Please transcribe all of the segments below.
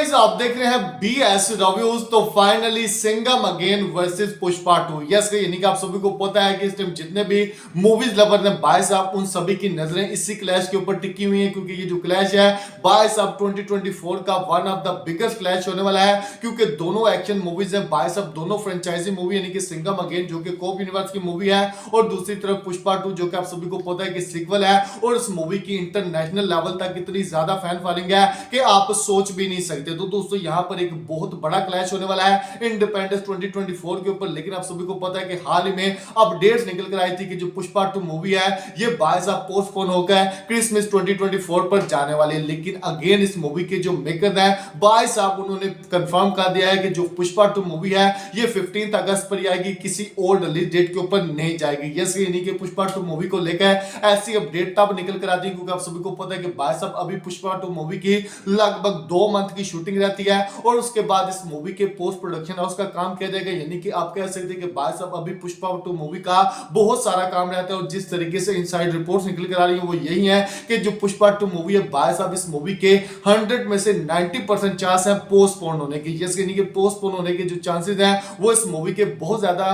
Guys, आप देख रहे हैं बीएस रिव्यूज। तो finally Singham again versus Pushpa 2। Yes, यानी कि आप सभी को पता है कि इस टाइम जितने भी मूवीज लवर हैं भाई साहब, उन सभी की नजरें इसी क्लैश के ऊपर टिकी हुई हैं, क्योंकि ये जो क्लैश है भाई साहब 2024 का one of the biggest clash होने वाला है। क्योंकि दोनों एक्शन मूवीज हैं भाई साहब, दोनों फ्रेंचाइजी मूवी, यानी कि सिंघम अगेन जो कि कोप यूनिवर्स की मूवी है, और दूसरी तरफ पुष्पा 2 जो कि आप सभी को पता है कि सीक्वल है। और इस मूवी की इंटरनेशनल लेवल तक इतनी ज्यादा फैन फॉलोइंग है कि आप सोच भी नहीं सकते। तो दोस्तों यहां पर एक बहुत बड़ा क्लैश होने वाला है इंडिपेंडेंस 2024 के ऊपर। लेकिन आप सभी को पता है कि हाल ही में अपडेट्स निकल कर आई थी कि जो पुष्पा 2 मूवी है ये भाई साहब पोस्टपोन होकर क्रिसमस 2024 पर जाने वाली है। लेकिन अगेन इस मूवी के जो मेकर हैं भाई साहब, उन्होंने कंफर्म कर दिया है कि जो पुष्पा 2 मूवी है ये 15 अगस्त पर आएगी, किसी और रिलीज डेट के ऊपर नहीं जाएगी। यस, यानी कि पुष्पा 2 मूवी को लेकर ऐसी अपडेट तब निकल कर आती है, क्योंकि आप सभी को पता है कि भाई साहब अभी पुष्पा 2 मूवी की लगभग 2 मंथ की शूटिंग रहती है, और उसके बाद इस मूवी के पोस्ट प्रोडक्शन हाउस का काम किया जाएगा। यानी कि आप कह सकते हैं कि भाई साहब अभी पुष्पा 2 मूवी का बहुत सारा काम रहता है। और जिस तरीके से इनसाइड रिपोर्ट्स निकल कर आ रही है वो यही है कि जो पुष्पा 2 मूवी है भाई साहब, इस मूवी के 100 में से 90% चांस है पोस्टपोन होने के। यस, यानी कि पोस्टपोन होने के जो चांसेस हैं वो इस मूवी के बहुत ज्यादा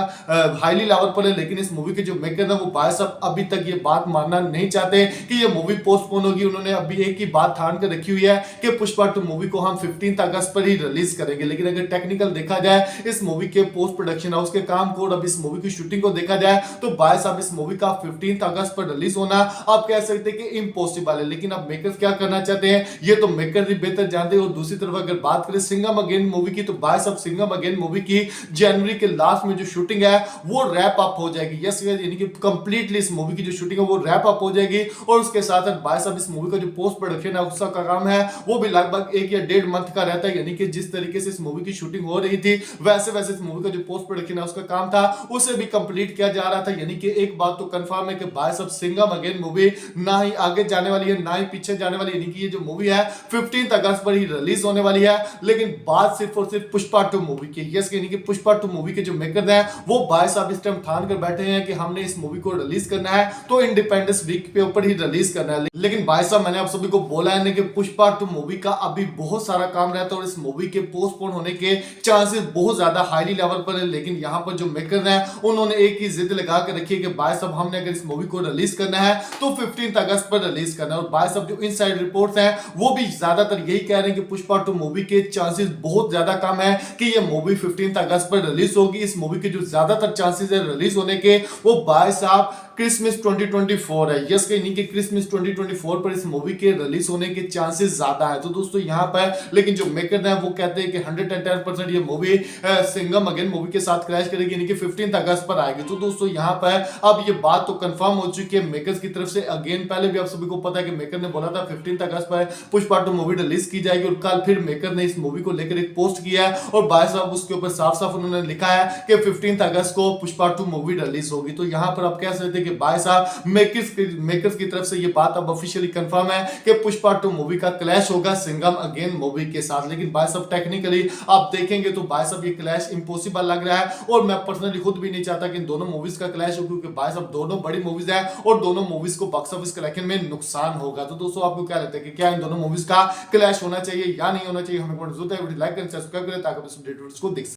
हाईली लेवल पर है। लेकिन इस मूवी के जो मेकर है वो भाई साहब अभी तक ये बात मानना नहीं चाहते कि ये मूवी पोस्टपोन होगी। उन्होंने अभी एक ही बात ठान कर रखी हुई है कि पुष्पा 2 मूवी को हम 15 अगस्त पर ही रिलीज करेंगे। लेकिन अगर टेक्निकल देखा जाए इस मूवी के पोस्ट प्रोडक्शन हाउस के काम को और अब इस मूवी की शूटिंग को देखा जाए तो भाई साहब इस मूवी का 15 अगस्त पर रिलीज होना आप कह सकते हैं कि इम्पॉसिबल है। लेकिन अब मेकर्स क्या करना चाहते हैं ये तो मेकर ही बेहतर जानते हैं। और दूसरी तरफ अगर बात करें सिंघम अगेन मूवी की, तो भाई साहब सिंघम अगेन मूवी की जनवरी के लास्ट में जो शूटिंग है वो रैप अप हो जाएगी। यस, यानी कि कंप्लीटली इस मूवी की जो शूटिंग है वो रैप अप हो जाएगी। और उसके साथ साथ भाई साहब इस मूवी का जो पोस्ट प्रोडक्शन है उसका काम है वो भी लगभग 1 या 1.5 मंथ का रहता है। यानी कि जिस तरीके से इस मूवी की शूटिंग हो रही थी वैसे वैसे इस मूवी का जो पोस्ट प्रोडक्शन है उसका काम था उसे भी कंप्लीट किया जा रहा था। यानी कि एक बात तो कंफर्म है कि भाई साहब सिंघम अगेन मूवी ना ही आगे जाने वाली है ना ही पीछे जाने वाली है। यानी कि ये जो मूवी है 15 अगस्त पर ही रिलीज होने वाली है। लेकिन बात सिर्फ और सिर्फ पुष्पा 2 मूवी की। यस, यानी कि पुष्पा 2 मूवी के जो मेकर हैं वो भाई साहब इस टाइम ठान कर बैठे हैं कि हमने इस मूवी को रिलीज करना है तो इंडिपेंडेंस वीक के ऊपर ही रिलीज करना है। लेकिन भाई साहब मैंने आप सभी को बोला है कि पुष्पा 2 मूवी का अभी बहुत सारा काम रहता है और इस मूवी के पोस्टपोन होने के चांसेस बहुत ज्यादा हाईली लेवल पर है। लेकिन यहां पर जो मेकर हैं उन्होंने एक ही जिद लगा कर रखी है कि भाई साहब हमने अगर इस मूवी को रिलीज करना है तो 15 अगस्त पर रिलीज करना है। और भाई साहब जो इनसाइड रिपोर्ट्स हैं वो भी ज्यादातर यही कह रहे हैं कि पुष्पा 2 मूवी के चांसेस बहुत ज्यादा कम है कि ये मूवी 15 अगस्त पर रिलीज होगी। इस मूवी के जो ज्यादातर चांसेस है रिलीज होने के वो भाई साहब क्रिसमस 2024 है। यस, यानी कि क्रिसमस 2024 पर इस मूवी के रिलीज होने के चांसेस ज्यादा है। तो दोस्तों यहां पर लेकिन जो मेकर हैं वो कहते हैं कि 110% ये मूवी सिंघम अगेन मूवी के साथ क्रैश करेगी, यानी कि 15 अगस्त पर आएगी। तो दोस्तों यहां पर अब ये बात तो कंफर्म हो चुकी है मेकर्स की तरफ से। अगेन पहले भी आप सभी को पता है कि मेकर ने बोला था 15 अगस्त पर पुष्पा 2 मूवी रिलीज की जाएगी, और कल फिर मेकर ने इस मूवी को लेकर एक पोस्ट किया है और भाई साहब उसके ऊपर साफ साफ उन्होंने लिखा है कि 15 अगस्त को पुष्पा 2 मूवी रिलीज होगी। तो यहां पर आप कह सकते हैं कि भाई साहब मेकर्स की तरफ से ये बात अब ऑफिशियली कंफर्म है कि पुष्पा 2 मूवी का क्लैश होगा सिंघम अगेन मूवी के साथ। लेकिन भाई साहब टेक्निकली आप देखेंगे तो भाई साहब ये क्लैश इंपॉसिबल लग रहा है, और मैं पर्सनली खुद भी नहीं चाहता कि इन दोनों मूवीज का क्लैश हो, क्योंकि भाई साहब दोनों बड़ी मूवीज है और दोनों मूवीज को बॉक्स ऑफिस कलेक्शन में नुकसान होगा। तो दोस्तों आपको क्या लगता है कि क्या इन दोनों मूवीज का क्लैश होना चाहिए या नहीं होना चाहिए? हमें कमेंट जरूर लाइक करें, सब्सक्राइब करें ताकि इस वीडियो को देख सकें।